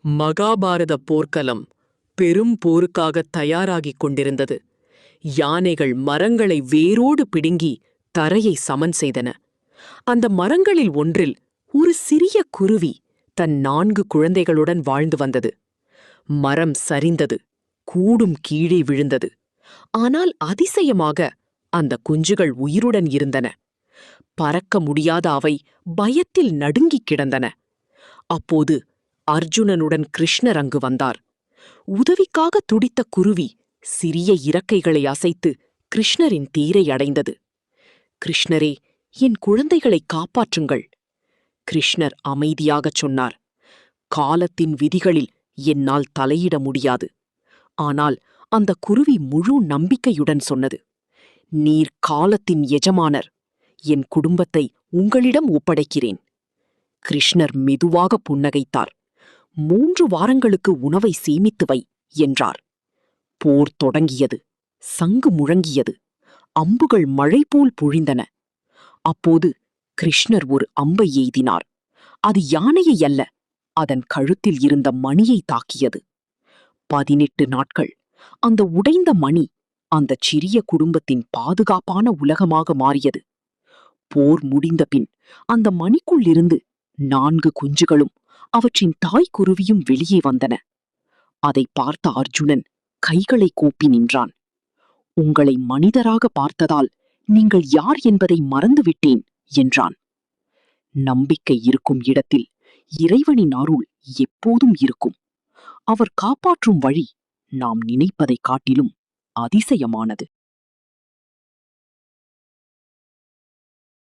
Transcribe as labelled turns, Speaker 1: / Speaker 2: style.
Speaker 1: மகாபாரத போர்க்களம் பெரும் போருக்காக தயாராகிக் கொண்டிருந்தது. யானைகள் மரங்களை வேரோடு பிடுங்கி தரையை சமன் செய்தன. அந்த மரங்களில் ஒன்றில் ஒரு சிறிய குருவி தன் 4 குழந்தைகளுடன் வாழ்ந்து வந்தது. மரம் சரிந்தது, கூடும் கீழே விழுந்தது. ஆனால் அதிசயமாக அந்த குஞ்சுகள் உயிருடன் இருந்தன. பறக்க முடியாத அவை பயத்தில் நடுங்கிக் கிடந்தன. அப்போது அர்ஜுனனுடன் கிருஷ்ணர் அங்கு வந்தார். உதவிக்காக துடித்த குருவி சிறிய இறக்கைகளை அசைத்து கிருஷ்ணரின் தேரை அடைந்தது. கிருஷ்ணரே, என் குழந்தைகளை காப்பாற்றுங்கள். கிருஷ்ணர் அமைதியாகச் சொன்னார், காலத்தின் விதிகளில் என்னால் தலையிட முடியாது. ஆனால் அந்த குருவி முழு நம்பிக்கையுடன் சொன்னது, நீர் காலத்தின் எஜமானர். என் குடும்பத்தை உங்களிடம் ஒப்படைக்கிறேன். கிருஷ்ணர் மெதுவாக புன்னகைத்தார். 3 வாரங்களுக்கு உணவை சேமித்து வை என்றார். போர் தொடங்கியது. சங்கு முழங்கியது. அம்புகள் மழை போல் பொழிந்தன. அப்போது கிருஷ்ணர் ஒரு அம்பை எய்தினார். அது யானையை அல்ல, அதன் கழுத்தில் இருந்த மணியை தாக்கியது. 18 நாட்கள் அந்த உடைந்த மணி அந்தச் சிறிய குடும்பத்தின் பாதுகாப்பான உலகமாக மாறியது. போர் முடிந்த பின் அந்த மணிக்குள்ளிருந்து 4 குஞ்சுகளும் அவற்றின் தாய் குருவியும் வெளியே வந்தன. அதை பார்த்த அர்ஜுனன் கைகளை கூப்பி நின்றான். உங்களை மனிதராக பார்த்ததால் நீங்கள் யார் என்பதை மறந்துவிட்டேன் என்றான். நம்பிக்கை இருக்கும் இடத்தில் இறைவனின் அருள் எப்போதும் இருக்கும். அவர் காப்பாற்றும் வழி நாம் நினைப்பதை காட்டிலும் அதிசயமானது.